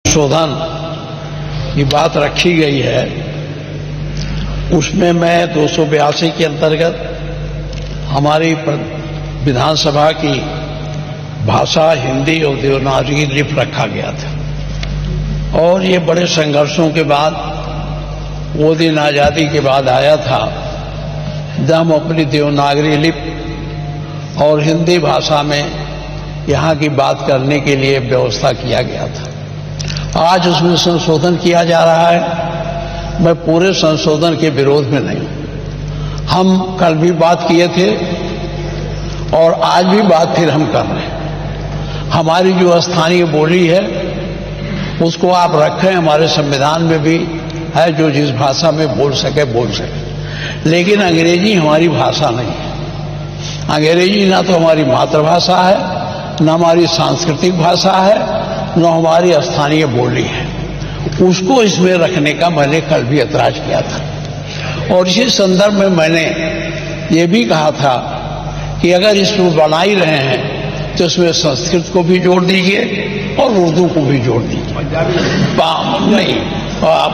संशोधन की बात रखी गई है, उसमें मैं 282 के अंतर्गत हमारी विधानसभा की भाषा हिंदी और देवनागरी लिपि रखा गया था। और ये बड़े संघर्षों के बाद वो दिन आज़ादी के बाद आया था जब हम अपनी देवनागरी लिपि और हिंदी भाषा में यहाँ की बात करने के लिए व्यवस्था किया गया था। आज उसमें संशोधन किया जा रहा है। मैं पूरे संशोधन के विरोध में नहीं हूं। हम कल भी बात किए थे और आज भी बात फिर हम कर रहे हैं। हमारी जो स्थानीय बोली है उसको आप रखें, हमारे संविधान में भी है, जो जिस भाषा में बोल सके बोल सके, लेकिन अंग्रेजी हमारी भाषा नहीं है। अंग्रेजी ना तो हमारी मातृभाषा है, न हमारी सांस्कृतिक भाषा है, न हमारी स्थानीय बोली है। उसको इसमें रखने का मैंने कल भी ऐतराज किया था। और इसी संदर्भ में मैंने ये भी कहा था कि अगर इसको बना ही रहे हैं तो इसमें संस्कृत को भी जोड़ दीजिए और उर्दू को भी जोड़ दीजिए। नहीं,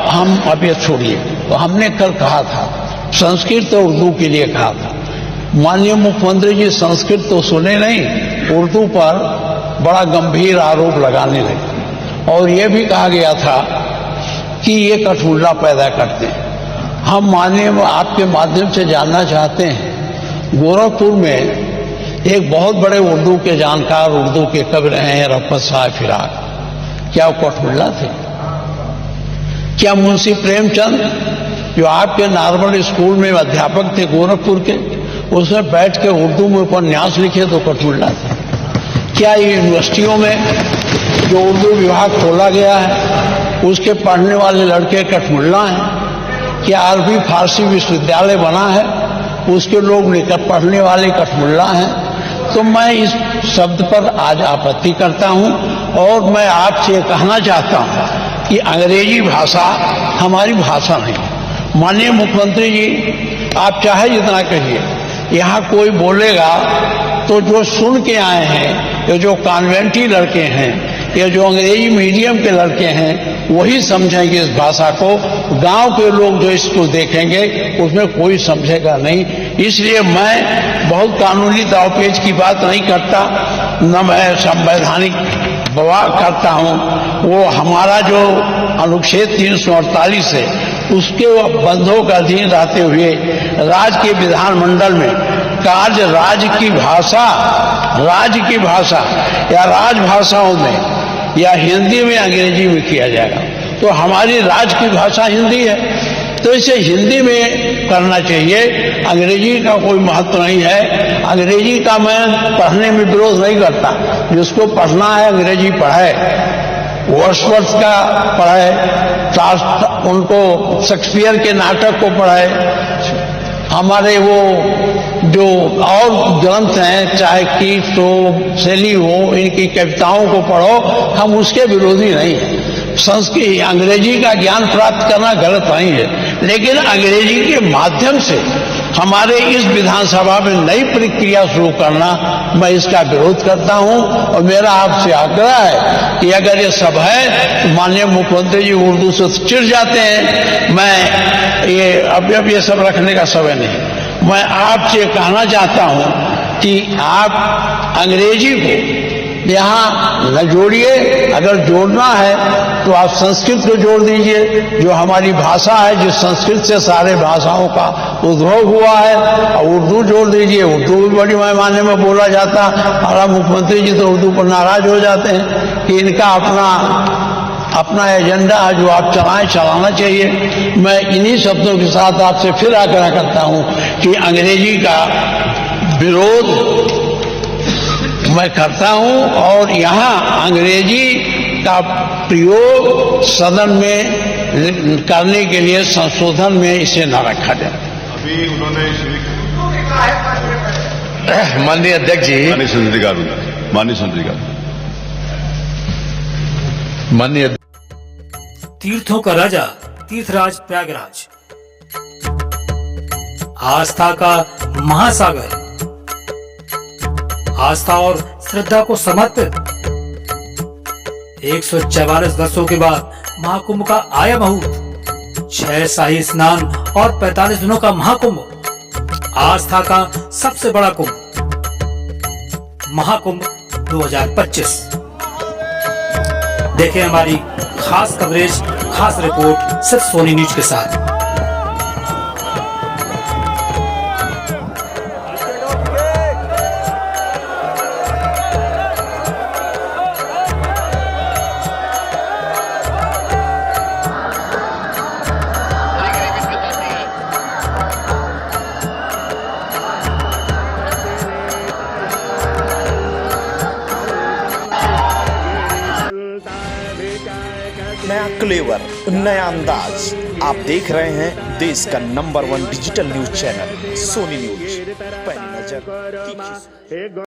हम अभी छोड़िए। तो हमने कल कहा था संस्कृत और उर्दू के लिए कहा था। माननीय मुख्यमंत्री जी संस्कृत तो सुने नहीं, उर्दू पर बड़ा गंभीर आरोप लगाने लगे। और यह भी कहा गया था कि ये कठपुतला पैदा करते हैं। हम माननीय आपके माध्यम से जानना चाहते हैं, गोरखपुर में एक बहुत बड़े उर्दू के जानकार, उर्दू के कवि रहे हैं रफ़त साहब फिराक। क्या वो कठपुतला थे? क्या मुंशी प्रेमचंद जो आपके नॉर्मल स्कूल में अध्यापक थे गोरखपुर के, उसमें बैठ के उर्दू में उपन्यास लिखे तो कठपुतला थे? क्या यूनिवर्सिटियों में जो उर्दू विभाग खोला गया है उसके पढ़ने वाले लड़के कठपुतला हैं? क्या अरबी फारसी विश्वविद्यालय बना है उसके लोग लेकर पढ़ने वाले कठपुतला हैं? तो मैं इस शब्द पर आज आपत्ति करता हूं और मैं आपसे कहना चाहता हूं कि अंग्रेजी भाषा हमारी भाषा नहीं। माननीय मुख्यमंत्री जी, आप चाहे जितना कहिए, यहाँ कोई बोलेगा तो जो सुन के आए हैं, या जो कॉन्वेंटी लड़के हैं, या जो अंग्रेजी मीडियम के लड़के हैं, वही समझेंगे इस भाषा को। गांव के लोग जो इसको देखेंगे उसमें कोई समझेगा नहीं। इसलिए मैं बहुत कानूनी दावपेच की बात नहीं करता, न मैं संवैधानिक बवाल करता हूं। वो हमारा जो अनुच्छेद 348 है उसके बंधों का अधीन रहते हुए राज्य के विधानमंडल में कार्य राज्य की भाषा या राजभाषाओं में या हिंदी में अंग्रेजी में किया जाएगा। तो हमारी राज्य की भाषा हिंदी है, तो इसे हिंदी में करना चाहिए। अंग्रेजी का कोई महत्व नहीं है। अंग्रेजी का मैं पढ़ने में विरोध नहीं करता। जिसको पढ़ना है अंग्रेजी पढ़े, वर्ड्सवर्थ का पढ़े, उनको शेक्सपियर के नाटक को पढ़े, हमारे वो जो और ग्रंथ हैं, चाहे कीट्स हो, शैली हो, इनकी कविताओं को पढ़ो। हम उसके विरोधी नहीं हैं। संस्कृत अंग्रेजी का ज्ञान प्राप्त करना गलत नहीं है, लेकिन अंग्रेजी के माध्यम से हमारे इस विधानसभा में नई प्रक्रिया शुरू करना, मैं इसका विरोध करता हूं। और मेरा आपसे आग्रह है कि अगर ये सब है तो माननीय मुख्यमंत्री जी उर्दू से चिढ़ जाते हैं। मैं ये अब ये सब रखने का समय नहीं। मैं आपसे कहना चाहता हूं कि आप अंग्रेजी को यहाँ न जोड़िए। अगर जोड़ना है तो आप संस्कृत को जोड़ दीजिए, जो हमारी भाषा है, जिस संस्कृत से सारे भाषाओं का उद्भव हुआ है। और उर्दू जोड़ दीजिए। उर्दू भी बड़ी पैमाने में बोला जाता। हमारा मुख्यमंत्री जी तो उर्दू पर नाराज हो जाते हैं कि इनका अपना एजेंडा है जो आप चलाना चाहिए। मैं इन्हीं शब्दों के साथ आपसे फिर आग्रह करता हूं कि अंग्रेजी का विरोध मैं करता हूं और यहाँ अंग्रेजी का प्रयोग सदन में करने के लिए संशोधन में इसे न रखा जाए। अभी उन्होंने माननीय अध्यक्ष जी, माननीय तीर्थों का राजा तीर्थराज प्रयागराज, आस्था का महासागर, आस्था और श्रद्धा को समर्पित 144 वर्षों के बाद महाकुंभ का आया मुहूर्त। 6 शाही स्नान और 45 दिनों का महाकुंभ, आस्था का सबसे बड़ा कुंभ, महाकुंभ 2025। देखें हमारी खास कवरेज, खास रिपोर्ट सिर्फ सोनी न्यूज के साथ। नया क्लेवर, नया अंदाज। आप देख रहे हैं देश का number 1 digital news channel Sony news. पहली नजर तीखी।